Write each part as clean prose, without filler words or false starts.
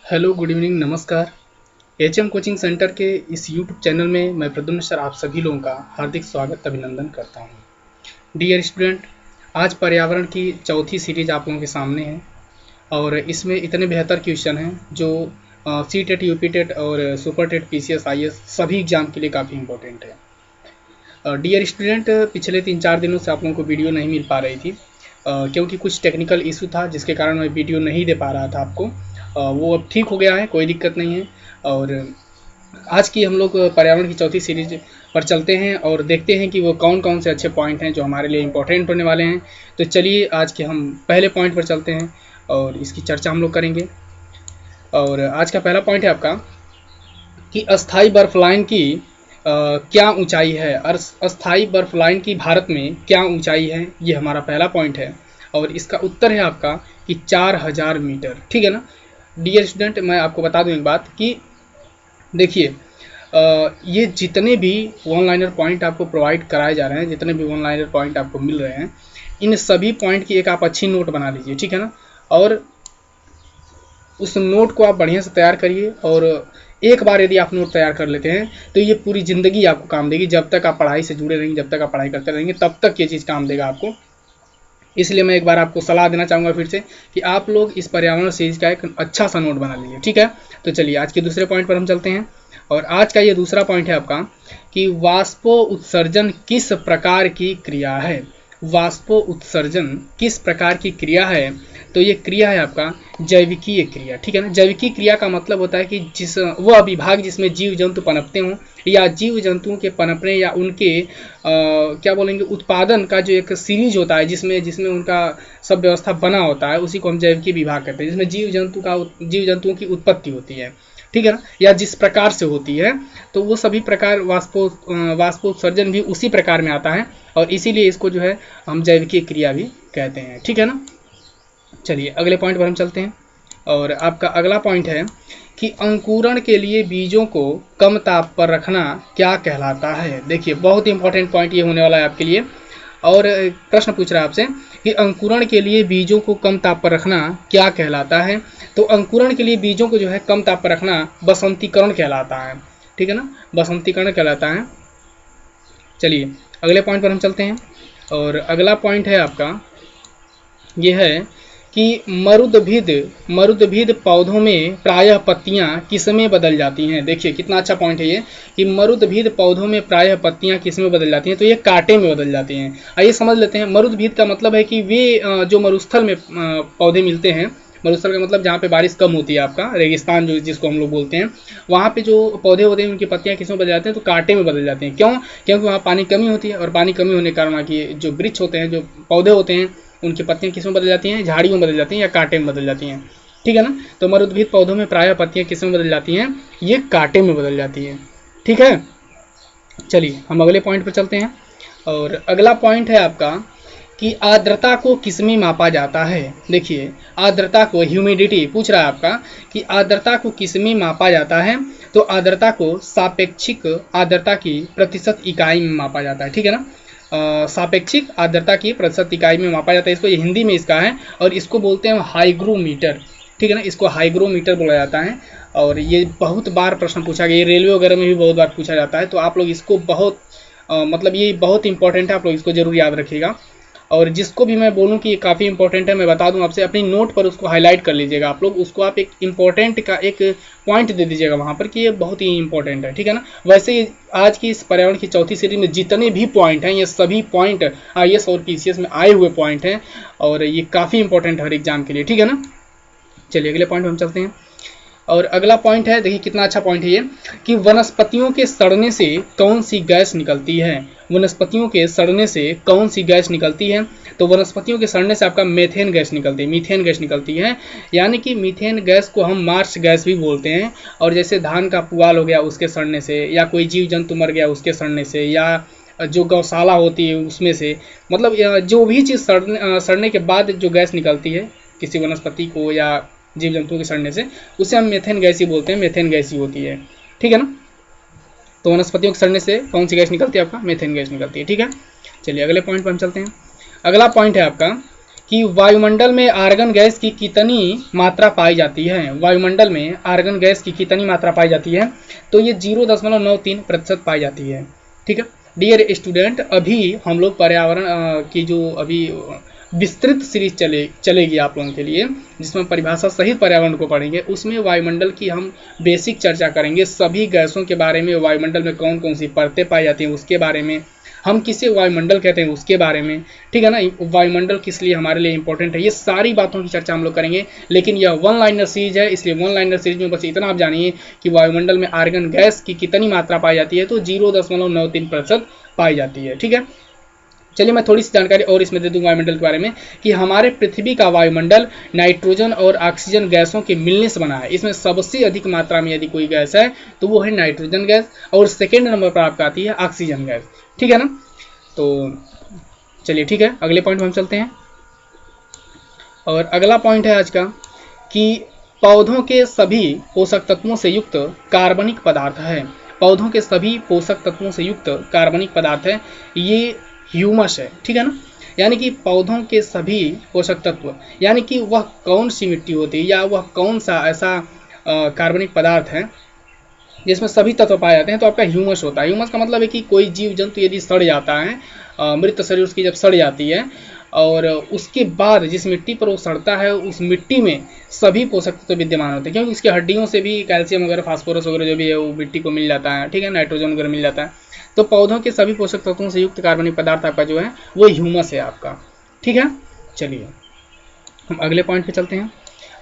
Hello, good evening, नमस्कार। HM coaching centre के इस यूट्यूब चैनल में मैं प्रद्युम्न सर आप सभी लोगों का हार्दिक स्वागत अभिनंदन करता हूं। डियर स्टूडेंट, आज पर्यावरण की चौथी सीरीज आप लोगों के सामने है और इसमें इतने बेहतर क्वेश्चन हैं जो सी टेट, यूपी टेट और सुपर टेट, पीसीएस, आईएएस सभी एग्जाम के लिए काफ़ी इंपॉर्टेंट है। डियर स्टूडेंट, पिछले 3-4 दिनों से आप लोगों को वीडियो नहीं मिल पा रही थी क्योंकि कुछ टेक्निकल इशू था जिसके कारण मैं वीडियो नहीं दे पा रहा था आपको। वो अब ठीक हो गया है, कोई दिक्कत नहीं है। और आज की हम लोग पर्यावरण की चौथी सीरीज पर चलते हैं और देखते हैं कि वो कौन कौन से अच्छे पॉइंट हैं जो हमारे लिए इम्पोर्टेंट होने वाले हैं। तो चलिए आज के हम पहले पॉइंट पर चलते हैं और इसकी चर्चा हम लोग करेंगे। और आज का पहला पॉइंट है आपका कि अस्थाई बर्फ लाइन की क्या ऊंचाई है। अस्थाई बर्फ लाइन की भारत में क्या ऊंचाई है, ये हमारा पहला पॉइंट है। और इसका उत्तर है आपका कि 4000 मीटर। ठीक है ना डियर स्टूडेंट, मैं आपको बता दूं एक बात कि देखिए ये जितने भी वन लाइनर पॉइंट आपको प्रोवाइड कराए जा रहे हैं, जितने भी वन लाइनर पॉइंट आपको मिल रहे हैं, इन सभी पॉइंट की एक आप अच्छी नोट बना लीजिए। ठीक है ना, और उस नोट को आप बढ़िया से तैयार करिए। और एक बार यदि आप नोट तैयार कर लेते हैं तो ये पूरी ज़िंदगी आपको काम देगी। जब तक आप पढ़ाई से जुड़े रहेंगे, जब तक आप पढ़ाई करते रहेंगे, तब तक ये चीज़ काम देगा आपको। इसलिए मैं एक बार आपको सलाह देना चाहूँगा फिर से कि आप लोग इस पर्यावरण सीरीज का एक अच्छा सा नोट बना लीजिए। ठीक है, तो चलिए आज के दूसरे पॉइंट पर हम चलते हैं। और आज का ये दूसरा पॉइंट है आपका कि वाष्पोत्सर्जन किस प्रकार की क्रिया है। वाष्पोत्सर्जन किस प्रकार की क्रिया है, तो ये क्रिया है आपका जैविकीय क्रिया। ठीक है ना, जैविकीय क्रिया का मतलब होता है कि जिस वह विभाग जिसमें जीव जंतु पनपते हों या जीव जंतुओं के पनपने या उनके क्या बोलेंगे उत्पादन का जो एक सीरीज होता है जिसमें उनका सब व्यवस्था बना होता है, उसी को हम जैविकीय विभाग कहते हैं, जिसमें जीव जंतुओं की उत्पत्ति होती है। ठीक है ना, या जिस प्रकार से होती है, तो वो सभी प्रकार वाष्पोत्सर्जन भी उसी प्रकार में आता है और इसीलिए इसको जो है हम जैविकीय क्रिया भी कहते हैं। ठीक है ना, चलिए अगले पॉइंट पर हम चलते हैं। और आपका अगला पॉइंट है कि अंकुरण के लिए बीजों को कम ताप पर रखना क्या कहलाता है। देखिए बहुत इंपॉर्टेंट पॉइंट ये होने वाला है आपके लिए। और प्रश्न पूछ रहा है आपसे कि अंकुरण के लिए बीजों को कम ताप पर रखना क्या कहलाता है। तो अंकुरण के लिए बीजों को जो है कम ताप पर रखना बसंतीकरण कहलाता है। ठीक है ना, बसंतीकरण कहलाता है। चलिए अगले पॉइंट पर हम चलते हैं। और अगला पॉइंट है आपका ये है कि मरुदभिद पौधों में प्रायः पत्तियां किसमें बदल जाती हैं। देखिए कितना अच्छा पॉइंट है ये कि मरुदभिद पौधों में प्रायः पत्तियां किसमें बदल जाती हैं, तो ये कांटे में बदल जाती हैं। आइए समझ लेते हैं। मरुदभिद का मतलब है कि वे जो मरुस्थल में पौधे मिलते हैं, मरुस्थल का मतलब जहाँ पे बारिश कम होती है, आपका रेगिस्तान जो जिसको हम लोग बोलते हैं, वहाँ पे जो पौधे होते हैं उनकी पत्तियाँ किसमें बदल जाते हैं, तो कांटे में बदल जाती हैं। क्यों? क्योंकि वहाँ पानी कमी होती है और पानी कमी होने के कारण वहाँ की जो वृक्ष होते हैं, जो पौधे होते हैं, उनकी पत्तियां किसमें बदल जाती हैं, झाड़ियों में बदल जाती हैं या कांटे में बदल जाती हैं। ठीक है ना, तो मरुदभिद पौधों में प्रायः पत्तियां किसमें बदल जाती हैं, ये कांटे में बदल जाती हैं। ठीक है, चलिए हम अगले पॉइंट पर चलते हैं। और अगला पॉइंट है आपका कि आर्द्रता को किसमें मापा जाता है। देखिए आर्द्रता को, ह्यूमिडिटी पूछ रहा है आपका कि आर्द्रता को किसमें मापा जाता है, तो आर्द्रता को सापेक्षिक आर्द्रता की प्रतिशत इकाई में मापा जाता है। ठीक है ना, सापेक्षिक आर्द्रता की प्रतिशत इकाई में मापा जाता है। इसको ये हिंदी में इसका है और इसको बोलते हैं हाइग्रोमीटर। ठीक है ना, इसको हाइग्रोमीटर बोला जाता है। और ये बहुत बार प्रश्न पूछा गया, ये रेलवे वगैरह में भी बहुत बार पूछा जाता है। तो आप लोग इसको बहुत मतलब ये बहुत इंपॉर्टेंट है, आप लोग इसको जरूर याद रखिएगा। और जिसको भी मैं बोलूँ कि ये काफ़ी इंपॉर्टेंट है, मैं बता दूं आपसे, अपनी नोट पर उसको हाईलाइट कर लीजिएगा। आप लोग उसको आप एक इंपॉर्टेंट का एक पॉइंट दे दीजिएगा वहाँ पर कि ये बहुत ही इंपॉर्टेंट है। ठीक है ना, वैसे आज की इस पर्यावरण की चौथी सीरीज में जितने भी पॉइंट हैं, ये सभी पॉइंट आईएएस और पीसीएस में आए हुए पॉइंट हैं और ये काफ़ी इंपॉर्टेंट है हर एग्जाम के लिए। ठीक है ना, चलिए अगले पॉइंट हम चलते हैं। और अगला पॉइंट है, देखिए कितना अच्छा पॉइंट है ये कि वनस्पतियों के सड़ने से कौन सी गैस निकलती है। वनस्पतियों के सड़ने से कौन सी गैस निकलती है, तो वनस्पतियों के सड़ने से आपका मीथेन गैस निकलती है। मीथेन गैस निकलती है, यानी कि मीथेन गैस को हम मार्च गैस भी बोलते हैं। और जैसे धान का पुआल हो गया उसके सड़ने से, या कोई जीव जंतु मर गया उसके सड़ने से, या जो गौशाला होती है उसमें से, मतलब जो भी चीज़ सड़ने के बाद जो गैस निकलती है किसी वनस्पति को या जीव जंतुओं के सड़ने से, उसे हम मीथेन गैस ही बोलते हैं। मीथेन गैस ही होती है। ठीक है ना, तो वनस्पतियों के सड़ने से कौन सी गैस निकलती है, आपका मीथेन गैस निकलती है। ठीक है, चलिए अगले पॉइंट पर हम चलते हैं। अगला पॉइंट है आपका कि वायुमंडल में आर्गन गैस की कितनी मात्रा पाई जाती है। वायुमंडल में आर्गन गैस की कितनी मात्रा पाई जाती है, तो ये 0.93% पाई जाती है। ठीक है डियर स्टूडेंट, अभी हम लोग पर्यावरण की जो अभी विस्तृत सीरीज चलेगी आप लोगों के लिए, जिसमें परिभाषा सहित पर्यावरण को पढ़ेंगे, उसमें वायुमंडल की हम बेसिक चर्चा करेंगे। सभी गैसों के बारे में, वायुमंडल में कौन कौन सी परतें पाई जाती हैं उसके बारे में, हम किसे वायुमंडल कहते हैं उसके बारे में, ठीक है ना, वायुमंडल किस लिए हमारे लिए इंपॉर्टेंट है, ये सारी बातों की चर्चा हम लोग करेंगे। लेकिन यह वन लाइनर सीरीज है, इसलिए वन लाइनर सीरीज में बस इतना आप जानिए कि वायुमंडल में आर्गन गैस की कितनी मात्रा पाई जाती है, तो 0.93% पाई जाती है। ठीक है, चलिए मैं थोड़ी सी जानकारी और इसमें दे दूं वायुमंडल के बारे में, कि हमारे पृथ्वी का वायुमंडल नाइट्रोजन और ऑक्सीजन गैसों के मिलने से बना है। इसमें सबसे अधिक मात्रा में यदि कोई गैस है तो वो है नाइट्रोजन गैस, और सेकेंड नंबर पर आपका आती है ऑक्सीजन गैस। ठीक है ना, तो चलिए ठीक है, अगले पॉइंट में हम चलते हैं। और अगला पॉइंट है आज का कि पौधों के सभी पोषक तत्वों से युक्त कार्बनिक पदार्थ है। पौधों के सभी पोषक तत्वों से युक्त कार्बनिक पदार्थ है, ये ह्यूमस है। ठीक है ना, यानी कि पौधों के सभी पोषक तत्व, यानी कि वह कौन सी मिट्टी होती है या वह कौन सा ऐसा कार्बनिक पदार्थ है जिसमें सभी तत्व पाए जाते हैं, तो आपका ह्यूमस होता है। ह्यूमस का मतलब है कि कोई जीव जंतु यदि सड़ जाता है, मृत शरीर उसकी जब सड़ जाती है, और उसके बाद जिस मिट्टी पर वो सड़ता है उस मिट्टी में सभी पोषक तत्व विद्यमान होते हैं, क्योंकि उसकी हड्डियों से भी कैल्शियम वगैरह, फास्फोरस वगैरह जो भी है वो मिट्टी को मिल जाता है। ठीक है, नाइट्रोजन वगैरह मिल जाता है। तो पौधों के सभी पोषक तत्वों से युक्त कार्बनिक पदार्थ आपका जो है वो ह्यूमस है आपका। ठीक है, चलिए हम अगले पॉइंट पे चलते हैं।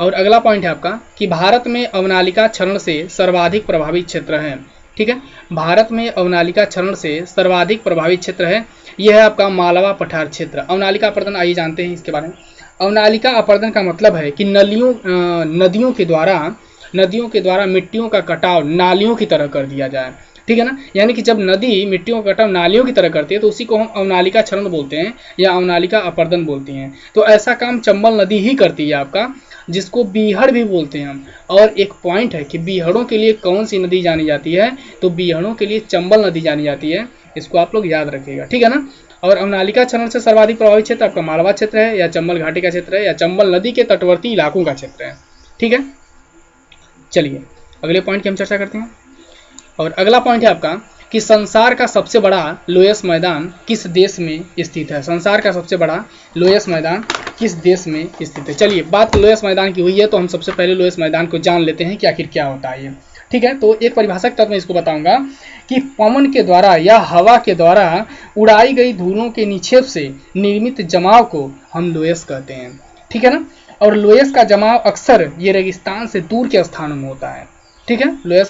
और अगला पॉइंट है आपका कि भारत में अवनालिका क्षरण से सर्वाधिक प्रभावित क्षेत्र है। ठीक है, भारत में अवनालिका क्षरण से सर्वाधिक प्रभावित क्षेत्र है, यह है आपका मालवा पठार क्षेत्र। अवनालिका अपर्दन आइए जानते हैं इसके बारे में। अवनालिका अपर्दन का मतलब है कि नदियों के द्वारा मिट्टियों का कटाव नालियों की तरह कर दिया जाए। ठीक है ना, यानी कि जब नदी मिट्टियों का कटाव नालियों की तरह करती है तो उसी को हम अवनालिका क्षरण बोलते हैं या अवनालिका अपर्दन बोलते हैं। तो ऐसा काम चंबल नदी ही करती है आपका, जिसको बीहड़ भी बोलते हैं हम। और एक पॉइंट है कि बीहड़ों के लिए कौन सी नदी जानी जाती है, तो बीहड़ों के लिए चंबल नदी जानी जाती है, इसको आप लोग याद रखिएगा। ठीक है ना, और अवनालिका क्षरण से सर्वाधिक प्रभावित क्षेत्र आपका मालवा क्षेत्र है, या चंबल घाटी का क्षेत्र है, या चंबल नदी के तटवर्ती इलाकों का क्षेत्र है। ठीक है, चलिए अगले पॉइंट की हम चर्चा करते हैं। और अगला पॉइंट है आपका कि संसार का सबसे बड़ा लोएस मैदान किस देश में स्थित है। संसार का सबसे बड़ा लोएस मैदान किस देश में स्थित है। चलिए बात लोएस मैदान की हुई है, तो हम सबसे पहले लोएस मैदान को जान लेते हैं कि आखिर क्या होता है ये। ठीक है, तो एक परिभाषा के तौर में इसको बताऊंगा कि पवन के द्वारा या हवा के द्वारा उड़ाई गई धूलों के निक्षेप से निर्मित जमाव को हम लोएस कहते हैं। ठीक है ना, और लोएस का जमाव अक्सर ये रेगिस्तान से दूर के स्थानों में होता है। ठीक है, लोएस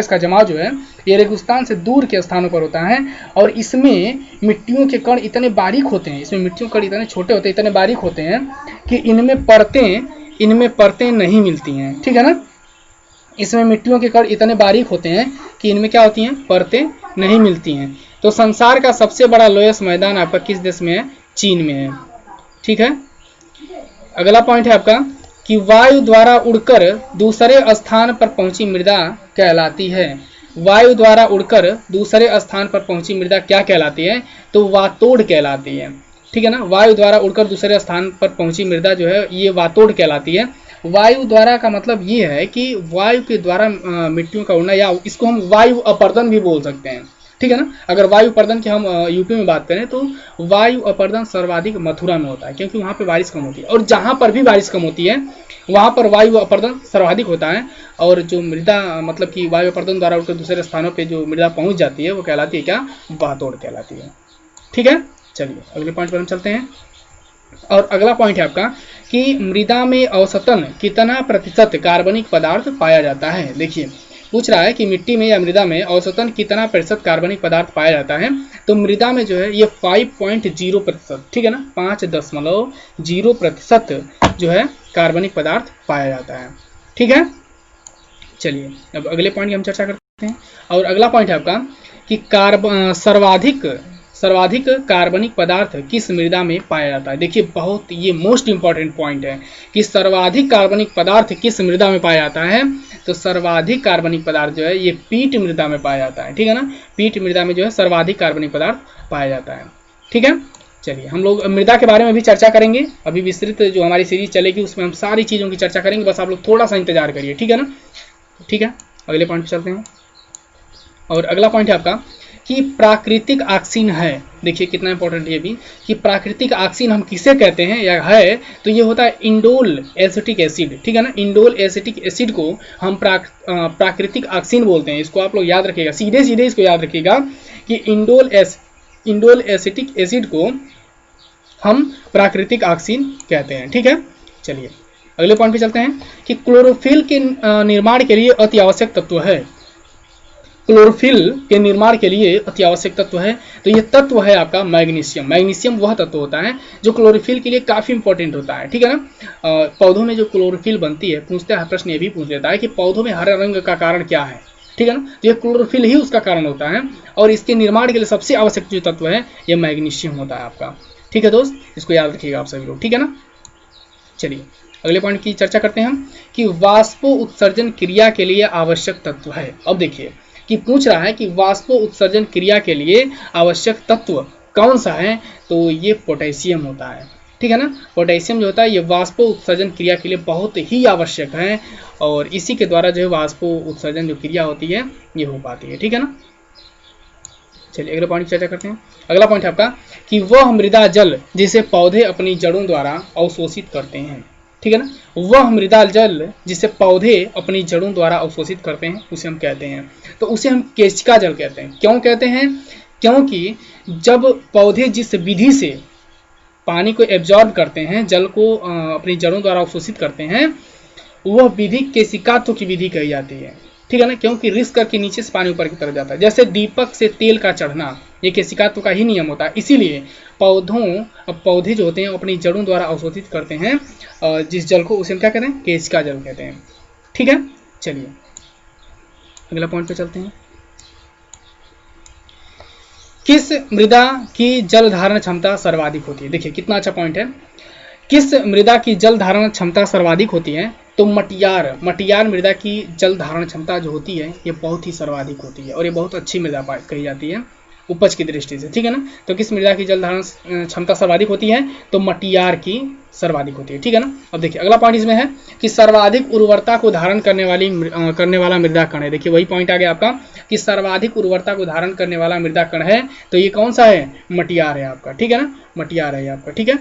का जमाव जो है ये रेगिस्तान से दूर के स्थानों पर होता है, और इसमें मिट्टियों के कण इतने बारीक होते हैं, इसमें मिट्टियों के कण इतने छोटे होते हैं, इतने बारीक होते हैं कि इनमें परतें नहीं मिलती हैं। ठीक है ना, इसमें मिट्टियों के कण इतने बारीक होते हैं कि इनमें क्या होती हैं, परतें नहीं मिलती हैं। तो संसार का सबसे बड़ा लोएस मैदान आपका किस देश में है, चीन में है। ठीक है, अगला पॉइंट है आपका कि वायु द्वारा उड़कर दूसरे स्थान पर पहुंची मृदा कहलाती है। वायु द्वारा उड़कर दूसरे स्थान पर पहुंची मृदा क्या कहलाती है, तो वातोड़ कहलाती है। ठीक है ना, वायु द्वारा उड़कर दूसरे स्थान पर पहुंची मृदा जो है ये वातोड़ कहलाती है। वायु द्वारा का मतलब ये है कि वायु के द्वारा मिट्टियों का उड़ना, या इसको हम वायु अपर्दन भी बोल सकते हैं। ठीक है ना, अगर वायु अपर्दन की हम यूपी में बात करें तो वायु अपर्दन सर्वाधिक मथुरा में होता है, क्योंकि वहाँ पे बारिश कम होती है, और जहाँ पर भी बारिश कम होती है वहाँ पर वायु अपर्दन सर्वाधिक होता है। और जो मृदा मतलब कि वायु अपर्दन द्वारा उड़कर दूसरे स्थानों पे जो मृदा पहुँच जाती है वो कहलाती है क्या, वातोड़ कहलाती है। ठीक है, चलिए अगले पॉइंट पर हम चलते हैं। और अगला पॉइंट है आपका कि मृदा में औसतन कितना प्रतिशत कार्बनिक पदार्थ पाया जाता है। देखिए पूछ रहा है कि मिट्टी में या मृदा में औसतन कितना प्रतिशत कार्बनिक पदार्थ पाया जाता है, तो मृदा में जो है ये 5.0%, ठीक है ना, 5.0% जो है कार्बनिक पदार्थ पाया जाता है। ठीक है, चलिए अब अगले पॉइंट की हम चर्चा करते हैं। और अगला पॉइंट है आपका कि सर्वाधिक कार्बनिक पदार्थ किस मृदा में पाया जाता है। देखिए बहुत ये मोस्ट इंपॉर्टेंट पॉइंट है कि सर्वाधिक कार्बनिक पदार्थ किस मृदा में पाया जाता है, तो सर्वाधिक कार्बनिक पदार्थ जो है ये पीट मृदा में पाया जाता है। ठीक है ना, पीट मृदा में जो है सर्वाधिक कार्बनिक पदार्थ पाया जाता है। ठीक है, चलिए हम लोग मृदा के बारे में भी चर्चा करेंगे, अभी विस्तृत जो हमारी सीरीज चलेगी उसमें हम सारी चीज़ों की चर्चा करेंगे, बस आप लोग थोड़ा सा इंतजार करिए, ठीक है ना। ठीक है, अगले पॉइंट पे चलते हैं। और अगला पॉइंट है आपका कि प्राकृतिक ऑक्सीजन है। देखिए कितना इंपॉर्टेंट ये भी कि प्राकृतिक ऑक्सीजन हम किसे कहते हैं या है, तो ये होता है इंडोल एसिटिक एसिड, ठीक है ना। इंडोल एसिटिक एसिड को हम प्राकृतिक ऑक्सीजन बोलते हैं। इसको आप लोग याद रखिएगा, सीधे सीधे इसको याद रखिएगा कि इंडोल एसिटिक एसिड को हम प्राकृतिक ऑक्सीजन कहते हैं, ठीक है। चलिए अगले पॉइंट पे चलते हैं कि क्लोरोफिल के निर्माण के लिए अति आवश्यक तत्व है। क्लोरोफिल के निर्माण के लिए अति आवश्यक तत्व है, तो ये तत्व है आपका मैग्नीशियम। मैग्नीशियम वह तत्व होता है जो क्लोरोफिल के लिए काफ़ी इंपॉर्टेंट होता है, ठीक है ना। पौधों में जो क्लोरोफिल बनती है, पूछता है प्रश्न ये भी पूछ लेता है कि पौधों में हरे रंग का कारण क्या है, ठीक है ना। तो ये क्लोरोफिल ही उसका कारण होता है, और इसके निर्माण के लिए सबसे आवश्यक जो तत्व है ये मैग्नीशियम होता है आपका, ठीक है दोस्त, इसको याद रखिएगा आप सभी लोग, ठीक है ना। चलिए अगले पॉइंट की चर्चा करते हैं हम कि वाष्प उत्सर्जन क्रिया के लिए आवश्यक तत्व है। अब देखिए कि पूछ रहा है कि वाष्प उत्सर्जन क्रिया के लिए आवश्यक तत्व कौन सा है, तो ये पोटेशियम होता है, ठीक है ना। पोटेशियम जो होता है ये वाष्प उत्सर्जन क्रिया के लिए बहुत ही आवश्यक है, और इसी के द्वारा जो है वाष्प उत्सर्जन जो क्रिया होती है ये हो पाती है, ठीक है ना। चलिए अगले पॉइंट की चर्चा करते हैं। अगला पॉइंट है आपका कि वह मृदा जल जिसे पौधे अपनी जड़ों द्वारा अवशोषित करते हैं, ठीक है ना। वह मृदा जल जिसे पौधे अपनी जड़ों द्वारा अवशोषित करते हैं उसे हम कहते हैं, तो उसे हम केशिका जल कहते हैं। क्यों कहते हैं? क्योंकि जब पौधे जिस विधि से पानी को एब्जॉर्ब करते हैं, जल को अपनी जड़ों द्वारा अवशोषित करते हैं, वह विधि केशिकात्व की विधि कही जाती है, ठीक है ना। क्योंकि रिस्क करके नीचे से पानी ऊपर की तरफ जाता है, जैसे दीपक से तेल का चढ़ना, ये केशिकात्व का ही नियम होता है। इसीलिए पौधे जो होते हैं अपनी जड़ों द्वारा अवशोषित करते हैं जिस जल को, उसे हम क्या कहते हैं? केशिका जल कहते हैं, ठीक है। चलिए अगला पॉइंट पे चलते हैं। किस मृदा की जल धारण क्षमता सर्वाधिक होती है? देखिए कितना अच्छा पॉइंट है। किस मृदा की जल धारण क्षमता सर्वाधिक होती है? तो मटियार मृदा की जल धारण क्षमता जो होती है ये बहुत ही सर्वाधिक होती है, और ये बहुत अच्छी मृदा कही जाती है उपज की दृष्टि से, ठीक है ना। तो किस मृदा की जल धारण क्षमता सर्वाधिक होती है? तो मटियार की सर्वाधिक होती है, ठीक है ना। अब देखिए अगला पॉइंट इसमें है कि सर्वाधिक उर्वरता को धारण करने वाला मृदा कण है। देखिए वही पॉइंट आ गया आपका कि सर्वाधिक उर्वरता को धारण करने वाला मृदा कण है, तो ये कौन सा है? मटियार है आपका, ठीक है ना। मटियार है आपका, ठीक है।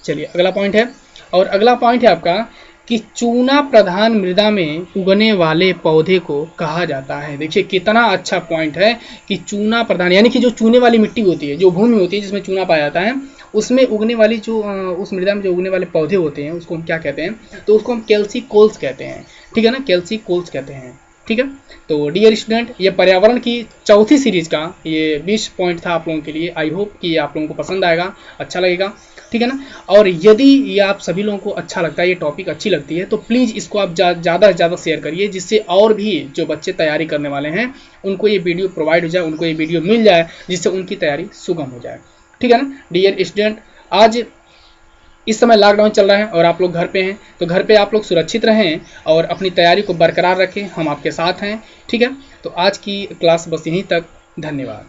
चलिए अगला पॉइंट है, और अगला पॉइंट है आपका कि चूना प्रधान मृदा में उगने वाले पौधे को कहा जाता है। देखिए कितना अच्छा पॉइंट है कि चूना प्रधान, यानी कि जो चूने वाली मिट्टी होती है, जो भूमि होती है जिसमें चूना पाया जाता है, उसमें उगने वाली जो उस मृदा में जो उगने वाले पौधे होते हैं उसको हम क्या कहते हैं? तो उसको हम कैल्सिकोल्स कहते हैं, ठीक है ना। कैल्सिकोल्स कहते हैं, ठीक है। तो डियर स्टूडेंट, ये पर्यावरण की चौथी सीरीज का ये 20 पॉइंट था आप लोगों के लिए। आई होप कि आप लोगों को पसंद आएगा, अच्छा लगेगा, ठीक है ना। और यदि ये आप सभी लोगों को अच्छा लगता है, ये टॉपिक अच्छी लगती है, तो प्लीज़ इसको आप ज़्यादा से ज़्यादा शेयर करिए, जिससे और भी जो बच्चे तैयारी करने वाले हैं उनको ये वीडियो प्रोवाइड हो जाए, उनको ये वीडियो मिल जाए, जिससे उनकी तैयारी सुगम हो जाए, ठीक है ना। डियर स्टूडेंट, आज इस समय लॉकडाउन चल रहा है और आप लोग घर पे हैं, तो घर पे आप लोग सुरक्षित रहें और अपनी तैयारी को बरकरार रखें, हम आपके साथ हैं, ठीक है। तो आज की क्लास बस यहीं तक, धन्यवाद।